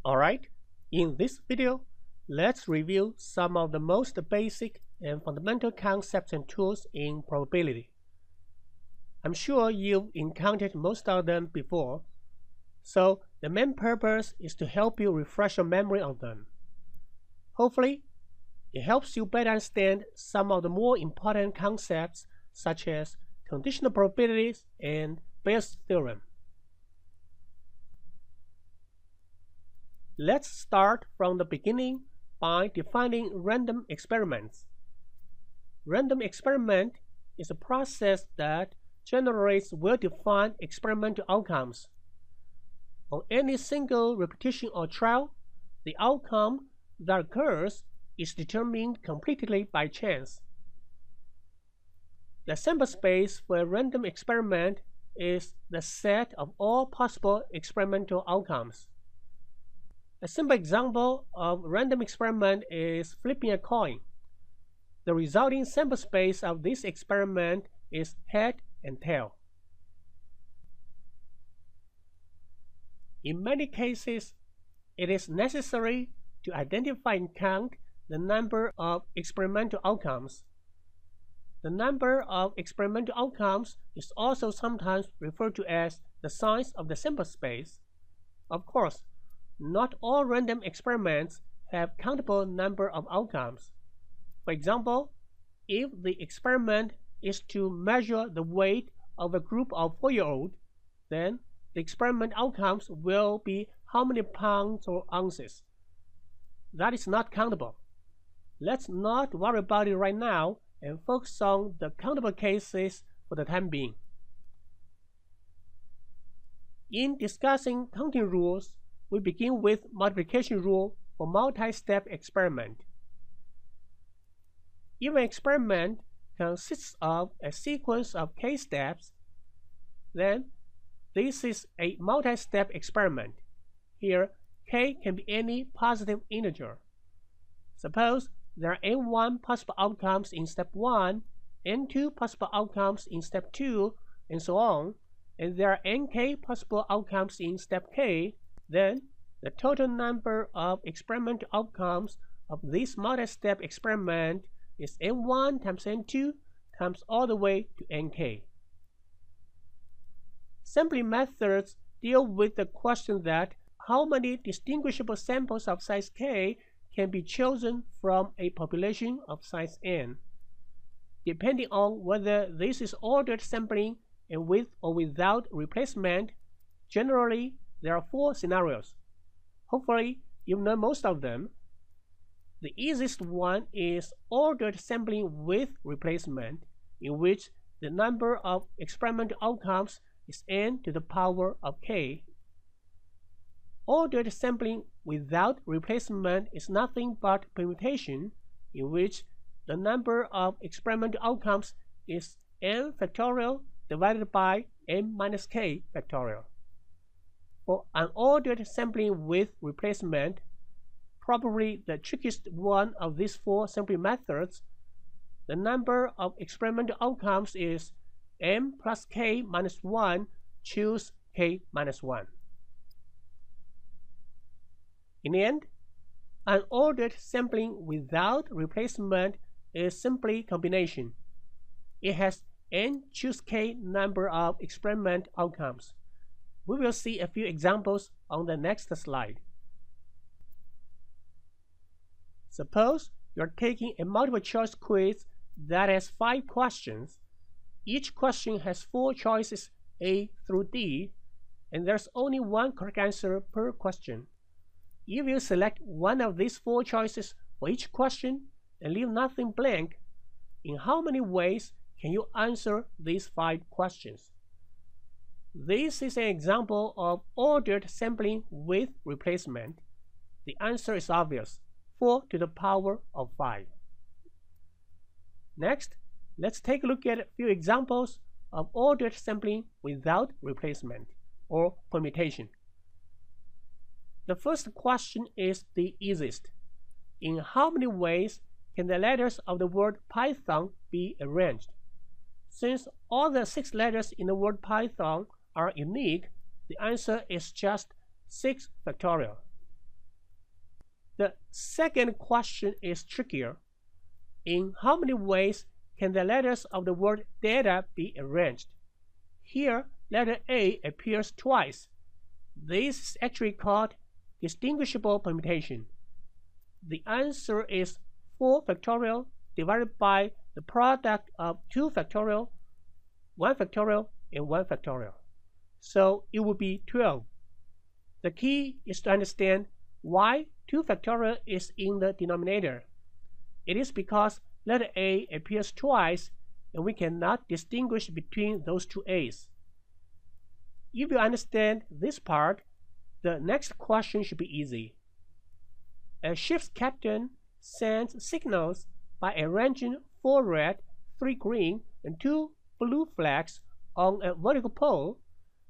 Alright, in this video, let's review some of the most basic and fundamental concepts and tools in probability. I'm sure you've encountered most of them before, so the main purpose is to help you refresh your memory on them. Hopefully, it helps you better understand some of the more important concepts such as conditional probabilities and Bayes' theorem. Let's start from the beginning by defining random experiments. Random experiment is a process that generates well-defined experimental outcomes. On any single repetition or trial, the outcome that occurs is determined completely by chance. The sample space for a random experiment is the set of all possible experimental outcomes. A simple example of random experiment is flipping a coin. The resulting sample space of this experiment is head and tail. In many cases, it is necessary to identify and count the number of experimental outcomes. The number of experimental outcomes is also sometimes referred to as the size of the sample space. Of course, not all random experiments have countable number of outcomes. For example, if the experiment is to measure the weight of a group of 4-year-olds, then the experiment outcomes will be how many pounds or ounces. That is not countable. Let's not worry about it right now and focus on the countable cases for the time being. In discussing counting rules, we begin with modification rule for multi-step experiment. If an experiment consists of a sequence of k steps, then this is a multi-step experiment. Here, k can be any positive integer. Suppose there are n1 possible outcomes in step 1, n2 possible outcomes in step 2, and so on, and there are nk possible outcomes in step k. Then, the total number of experimental outcomes of this multi-step experiment is n1 times n2 times all the way to nk. Sampling methods deal with the question that how many distinguishable samples of size k can be chosen from a population of size n. Depending on whether this is ordered sampling and with or without replacement, generally there are 4 scenarios. Hopefully, you know most of them. The easiest one is ordered sampling with replacement, in which the number of experimental outcomes is n to the power of k. Ordered sampling without replacement is nothing but permutation, in which the number of experimental outcomes is n factorial divided by n minus k factorial. For unordered sampling with replacement, probably the trickiest one of these 4 sampling methods, the number of experimental outcomes is n plus k minus 1 choose k minus 1. In the end, unordered sampling without replacement is simply combination. It has n choose k number of experiment outcomes. We will see a few examples on the next slide. Suppose you are taking a multiple choice quiz that has 5 questions. Each question has 4 choices A through D, and there's only 1 correct answer per question. If you select one of these 4 choices for each question and leave nothing blank, in how many ways can you answer these 5 questions? This is an example of ordered sampling with replacement. The answer is obvious, 4 to the power of 5. Next, let's take a look at a few examples of ordered sampling without replacement, or permutation. The first question is the easiest. In how many ways can the letters of the word Python be arranged? Since all the 6 letters in the word Python are unique, the answer is just 6 factorial. The second question is trickier. In how many ways can the letters of the word data be arranged? Here, letter A appears twice. This is actually called distinguishable permutation. The answer is 4 factorial divided by the product of 2 factorial, 1 factorial, and 1 factorial. So it would be 12. The key is to understand why 2 factorial is in the denominator. It is because letter A appears twice and we cannot distinguish between those two A's. If you understand this part, the next question should be easy. A ship's captain sends signals by arranging 4 red, 3 green, and 2 blue flags on a vertical pole.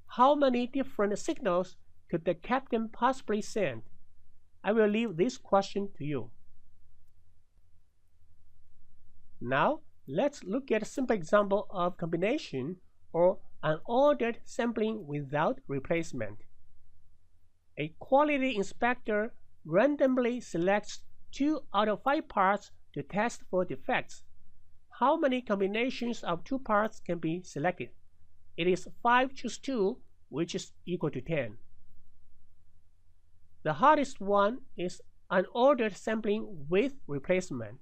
How many different signals could the captain possibly send? I will leave this question to you. Now, let's look at a simple example of combination or unordered sampling without replacement. A quality inspector randomly selects 2 out of 5 parts to test for defects. How many combinations of 2 parts can be selected? It is 5 choose 2, which is equal to 10. The hardest one is unordered sampling with replacement.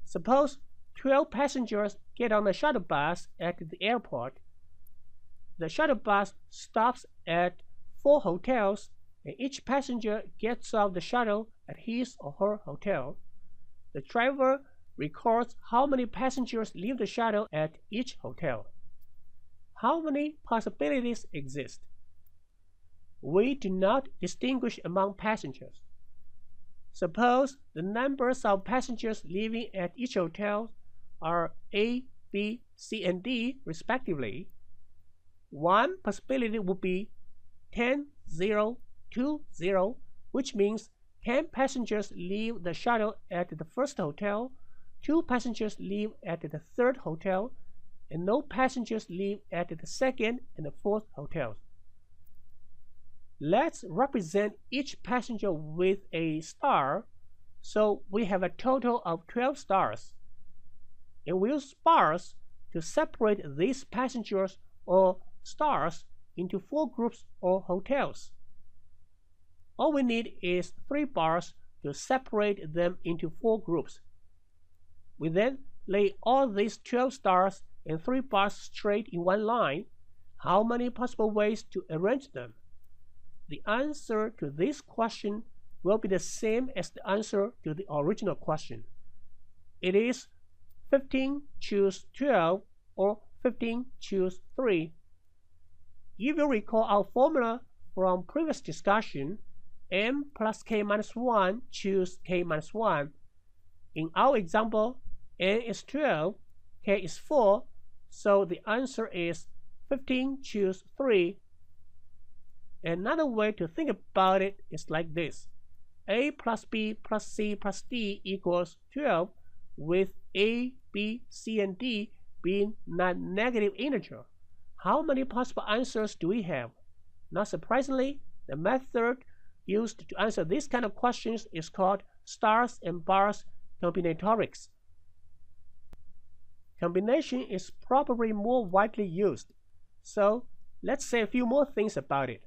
Suppose 12 passengers get on a shuttle bus at the airport. The shuttle bus stops at 4 hotels, and each passenger gets off the shuttle at his or her hotel. The driver records how many passengers leave the shuttle at each hotel. How many possibilities exist? We do not distinguish among passengers. Suppose the numbers of passengers leaving at each hotel are A, B, C, and D respectively. One possibility would be 10, 0, 2, 0, which means 10 passengers leave the shuttle at the first hotel, 2 passengers leave at the third hotel, and no passengers leave at the second and the fourth hotels. Let's represent each passenger with a star, so we have a total of 12 stars. And we'll use bars to separate these passengers or stars into 4 groups or hotels. All we need is 3 bars to separate them into 4 groups. We then lay all these 12 stars and 3 bars straight in one line. How many possible ways to arrange them? The answer to this question will be the same as the answer to the original question. It is 15 choose 12 or 15 choose 3. If you recall our formula from previous discussion, m plus k minus 1 choose k minus 1. In our example, n is 12, k is 4, so the answer is 15 choose 3. Another way to think about it is like this. A plus B plus C plus D equals 12, with A, B, C, and D being non-negative integer. How many possible answers do we have? Not surprisingly, the method used to answer this kind of questions is called stars and bars combinatorics. Combination is probably more widely used, so let's say a few more things about it.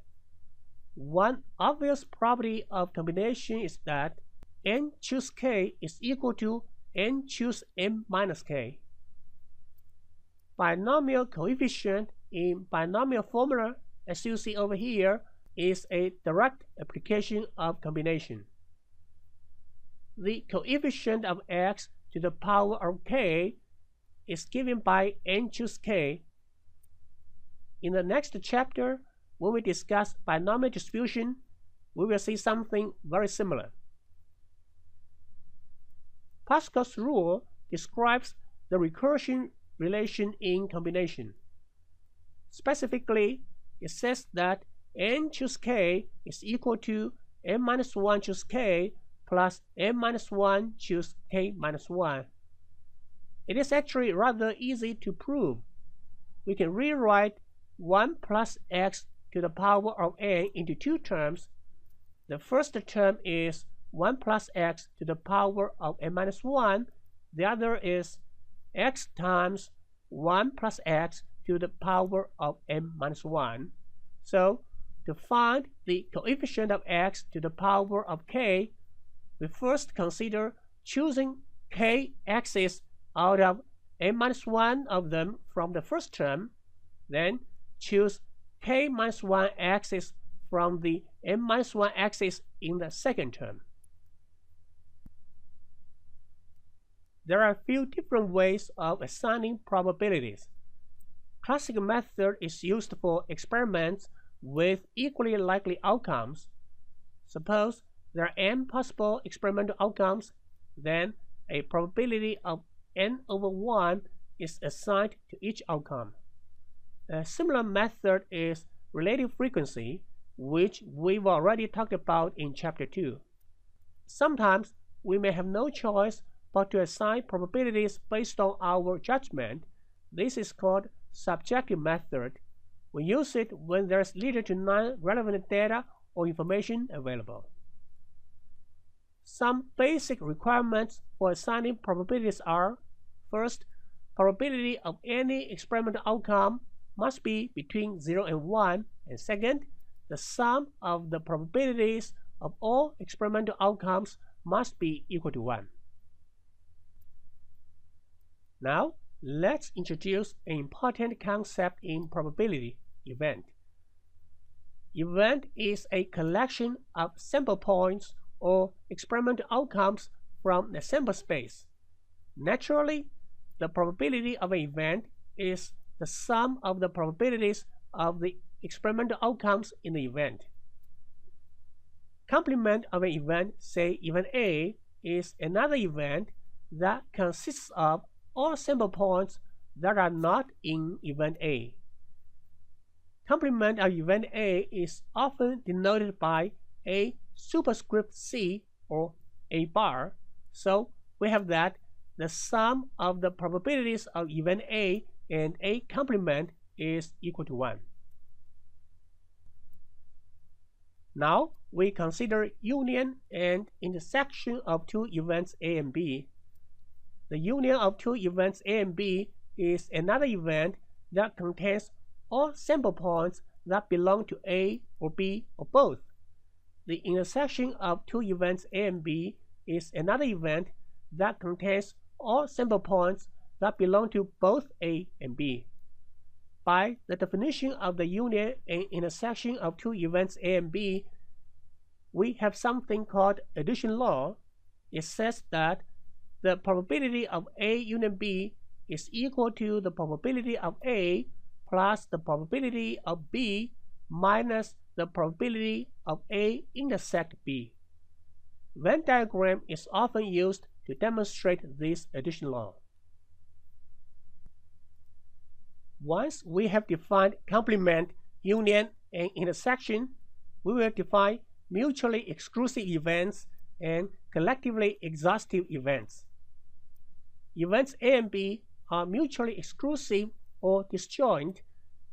One obvious property of combination is that n choose k is equal to n choose m minus k. Binomial coefficient in binomial formula, as you see over here, is a direct application of combination. The coefficient of x to the power of k is given by n choose k. In the next chapter, when we discuss binomial distribution, we will see something very similar. Pascal's rule describes the recursion relation in combination. Specifically, it says that n choose k is equal to n minus 1 choose k plus n minus 1 choose k minus 1. It is actually rather easy to prove. We can rewrite 1 plus x to the power of n into 2 terms. The first term is 1 plus x to the power of n minus 1. The other is x times 1 plus x to the power of n minus 1. So, to find the coefficient of x to the power of k, we first consider choosing k x's out of n minus 1 of them from the first term, then choose k minus 1 axis from the n minus 1 axis in the second term. There are a few different ways of assigning probabilities. Classic method is used for experiments with equally likely outcomes. Suppose there are n possible experimental outcomes, then a probability of n over 1 is assigned to each outcome. A similar method is relative frequency, which we've already talked about in Chapter 2. Sometimes we may have no choice but to assign probabilities based on our judgment. This is called subjective method. We use it when there is little to none relevant data or information available. Some basic requirements for assigning probabilities are: first, probability of any experimental outcome must be between 0 and 1, and second, the sum of the probabilities of all experimental outcomes must be equal to 1. Now, let's introduce an important concept in probability: event. Event is a collection of sample points or experimental outcomes from the sample space. Naturally, the probability of an event is the sum of the probabilities of the experimental outcomes in the event. Complement of an event, say event A, is another event that consists of all sample points that are not in event A. Complement of event A is often denoted by A superscript C or A bar. So we have that the sum of the probabilities of event A and A complement is equal to 1. Now we consider union and intersection of two events A and B. The union of two events A and B is another event that contains all sample points that belong to A or B or both. The intersection of two events A and B is another event that contains all sample points that belong to both A and B. By the definition of the union and intersection of two events A and B, we have something called addition law. It says that the probability of A union B is equal to the probability of A plus the probability of B minus the probability of A intersect B. Venn diagram is often used to demonstrate this addition law. Once we have defined complement, union, and intersection, we will define mutually exclusive events and collectively exhaustive events. Events A and B are mutually exclusive or disjoint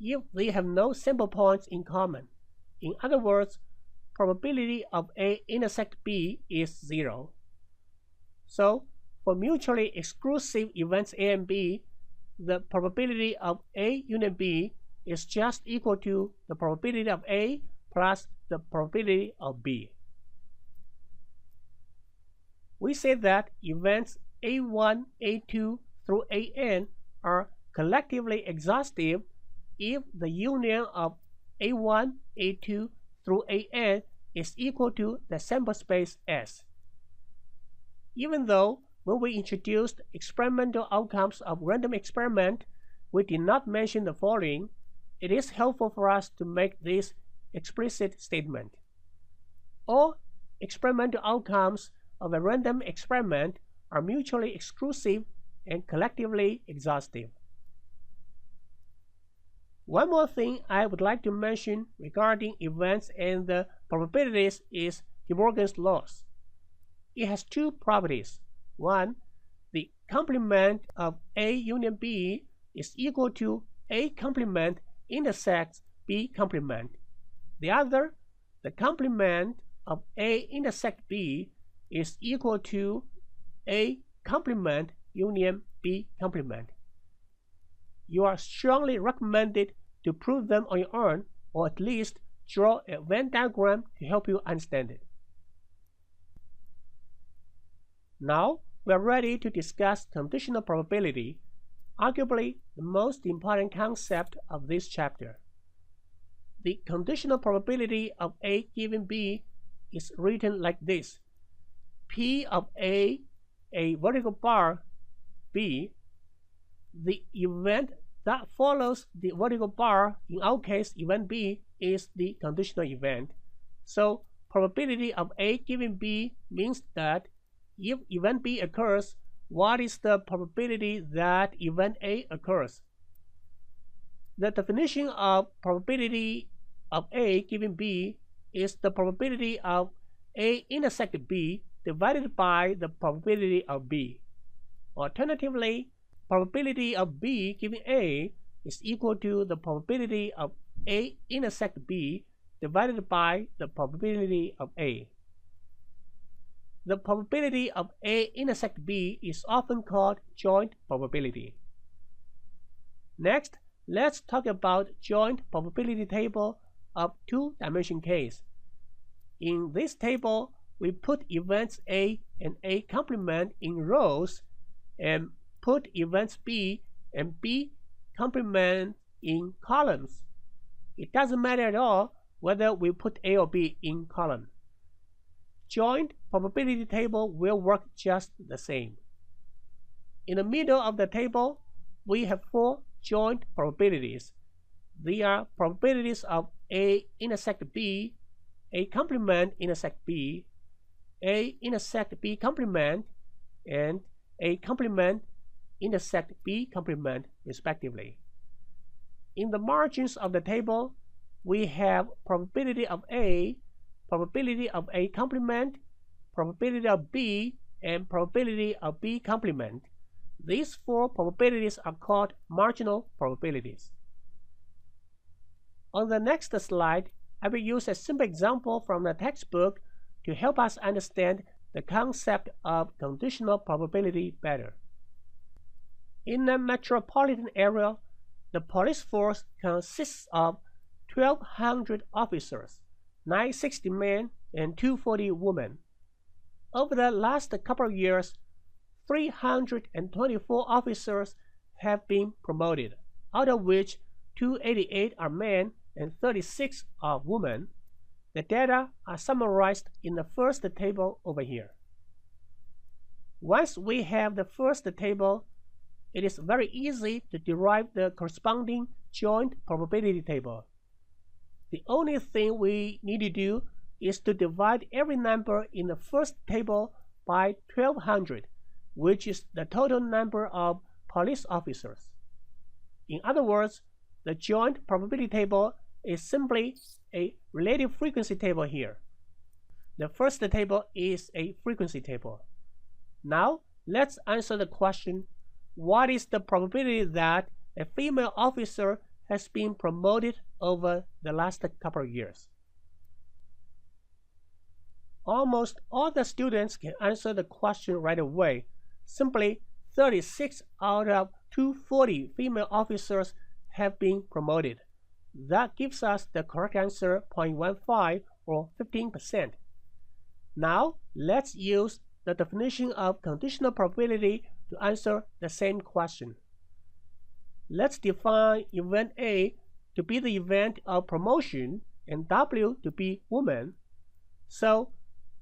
if they have no sample points in common. In other words, probability of A intersect B is 0. So, for mutually exclusive events A and B, the probability of A union B is just equal to the probability of A plus the probability of B. We say that events A1, A2 through AN are collectively exhaustive if the union of A1, A2 through AN is equal to the sample space S. Even though when we introduced experimental outcomes of random experiment, we did not mention the following, it is helpful for us to make this explicit statement. All experimental outcomes of a random experiment are mutually exclusive and collectively exhaustive. One more thing I would like to mention regarding events and the probabilities is De Morgan's laws. It has two properties. One, the complement of A union B is equal to A complement intersects B complement. The other, the complement of A intersect B is equal to A complement union B complement. You are strongly recommended to prove them on your own, or at least draw a Venn diagram to help you understand it. Now we are ready to discuss conditional probability, arguably the most important concept of this chapter. The conditional probability of A given B is written like this: P of A vertical bar, B. The event that follows the vertical bar, in our case event B, is the conditional event. So probability of A given B means that if event B occurs, what is the probability that event A occurs? The definition of probability of A given B is the probability of A intersect B divided by the probability of B. Alternatively, probability of B given A is equal to the probability of A intersect B divided by the probability of A. The probability of A intersect B is often called joint probability. Next, let's talk about joint probability table of two-dimension case. In this table, we put events A and A complement in rows and put events B and B complement in columns. It doesn't matter at all whether we put A or B in column. Joint probability table will work just the same. In the middle of the table, we have four joint probabilities. They are probabilities of A intersect B, A complement intersect B, A intersect B complement, and A complement intersect B complement, respectively. In the margins of the table, we have probability of A complement, probability of B, and probability of B complement. These four probabilities are called marginal probabilities. On the next slide, I will use a simple example from the textbook to help us understand the concept of conditional probability better. In a metropolitan area, the police force consists of 1,200 officers, 960 men and 240 women. Over the last couple of years, 324 officers have been promoted, out of which 288 are men and 36 are women. The data are summarized in the first table over here. Once we have the first table, it is very easy to derive the corresponding joint probability table. The only thing we need to do is to divide every number in the first table by 1,200, which is the total number of police officers. In other words, the joint probability table is simply a relative frequency table here. The first table is a frequency table. Now, let's answer the question, what is the probability that a female officer has been promoted over the last couple of years? Almost all the students can answer the question right away. Simply 36 out of 240 female officers have been promoted. That gives us the correct answer, 0.15 or 15%. Now, let's use the definition of conditional probability to answer the same question. Let's define event A to be the event of promotion and W to be woman. So,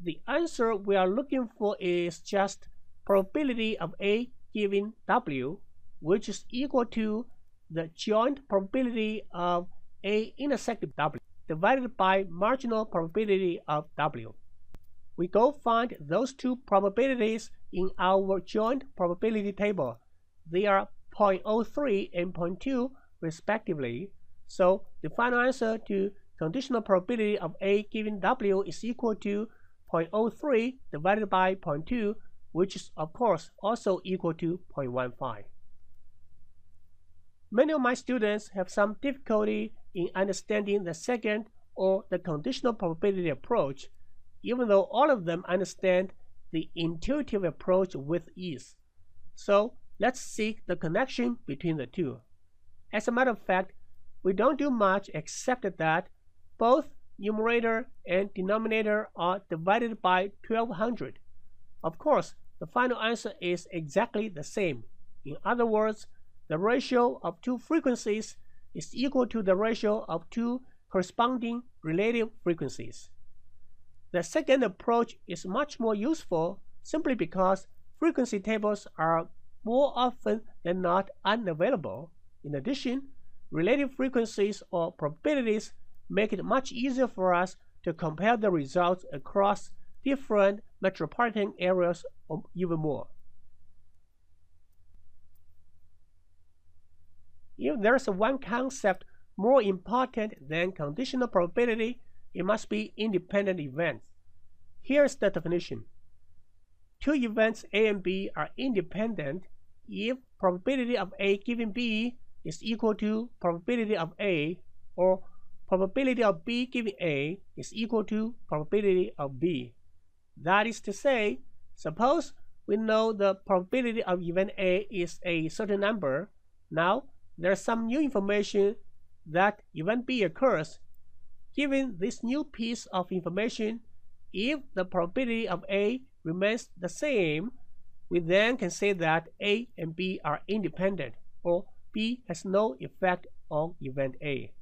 the answer we are looking for is just probability of A given W, which is equal to the joint probability of A intersect W divided by marginal probability of W. We go find those two probabilities in our joint probability table. They are 0.03 and 0.2 respectively. So the final answer to conditional probability of A given W is equal to 0.03 divided by 0.2, which is of course also equal to 0.15. Many of my students have some difficulty in understanding the second or the conditional probability approach, even though all of them understand the intuitive approach with ease. So let's seek the connection between the two. As a matter of fact, we don't do much except that both numerator and denominator are divided by 1200. Of course, the final answer is exactly the same. In other words, the ratio of two frequencies is equal to the ratio of two corresponding relative frequencies. The second approach is much more useful simply because frequency tables are more often than not unavailable. In addition, relative frequencies or probabilities make it much easier for us to compare the results across different metropolitan areas or even more. If there is one concept more important than conditional probability, it must be independent events. Here's the definition. Two events A and B are independent if probability of A given B is equal to probability of A, or probability of B given A is equal to probability of B. That is to say, suppose we know the probability of event A is a certain number. Now, there's some new information that event B occurs. Given this new piece of information, if the probability of A remains the same, we then can say that A and B are independent, or B has no effect on event A.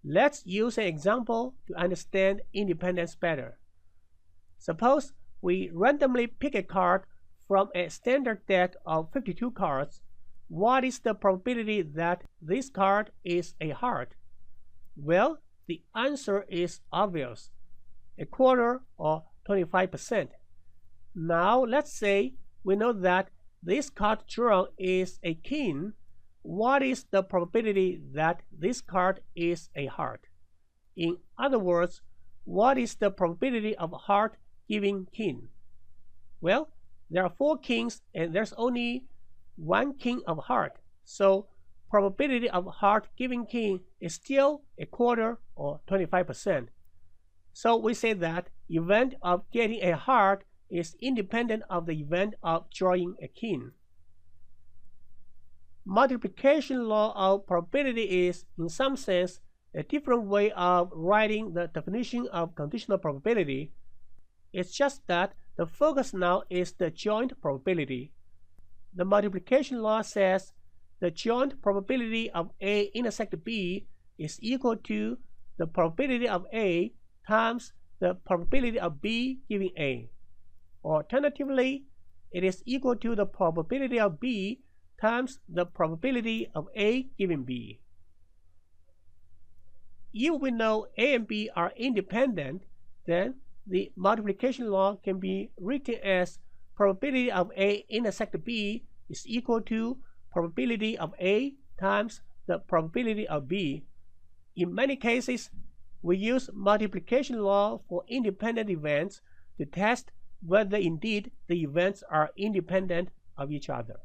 Let's use an example to understand independence better. Suppose we randomly pick a card from a standard deck of 52 cards. What is the probability that this card is a heart? Well, the answer is obvious, a quarter or 25%. Now let's say we know that this card drawn is a king. What is the probability that this card is a heart? In other words, what is the probability of heart giving king? Well, there are 4 kings and there's only 1 king of heart, so probability of heart giving king is still a quarter or 25%. So we say that event of getting a heart is independent of the event of drawing a king. Multiplication law of probability is, in some sense, a different way of writing the definition of conditional probability. It's just that the focus now is the joint probability. The multiplication law says the joint probability of A intersect B is equal to the probability of A times the probability of B giving A. Alternatively, it is equal to the probability of B times the probability of A giving B. If we know A and B are independent, then the multiplication law can be written as probability of A intersect B is equal to probability of A times the probability of B. In many cases, we use multiplication law for independent events to test whether indeed the events are independent of each other.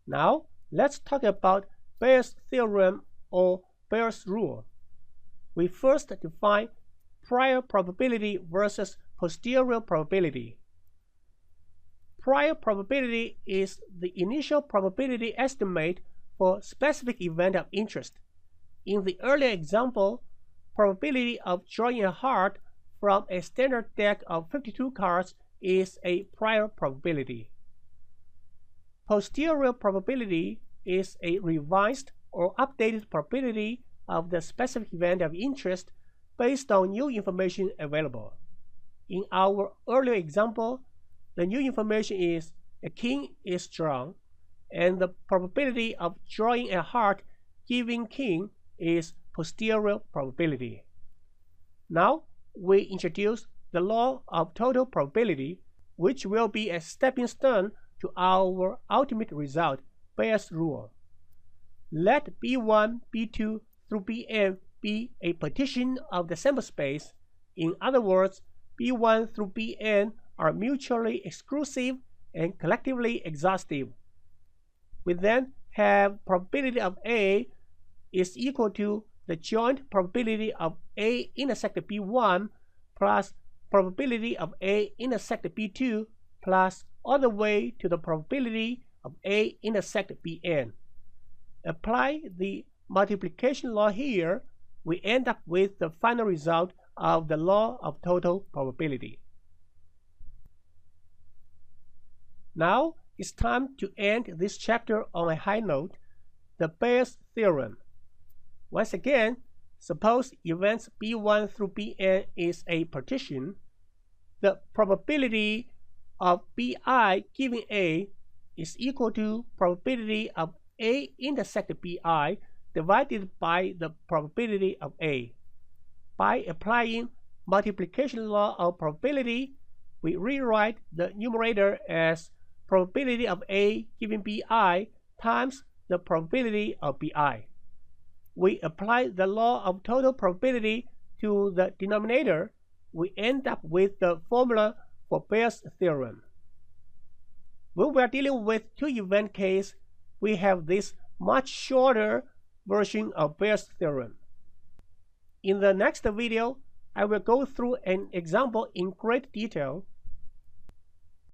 Now, let's talk about Bayes' theorem or Bayes' rule. We first define prior probability versus posterior probability. Prior probability is the initial probability estimate for specific event of interest. In the earlier example, probability of drawing a heart from a standard deck of 52 cards is a prior probability. Posterior probability is a revised or updated probability of the specific event of interest based on new information available. In our earlier example, the new information is a king is drawn, and the probability of drawing a heart giving king is posterior probability. Now, we introduce the law of total probability, which will be a stepping stone to our ultimate result, Bayes' rule. Let B1, B2 through Bn be a partition of the sample space. In other words, B1 through Bn are mutually exclusive and collectively exhaustive. We then have probability of A is equal to the joint probability of A intersect B1 plus probability of A intersect B2 plus all the way to the probability of A intersect Bn. Apply the multiplication law here, we end up with the final result of the law of total probability. Now it's time to end this chapter on a high note, the Bayes theorem. Once again, suppose events B1 through Bn is a partition. The probability of Bi given A is equal to probability of A intersect Bi divided by the probability of A. By applying multiplication law of probability, we rewrite the numerator as probability of A given Bi times the probability of Bi. We apply the law of total probability to the denominator. We end up with the formula for Bayes' theorem. When we are dealing with two-event case, we have this much shorter version of Bayes' theorem. In the next video, I will go through an example in great detail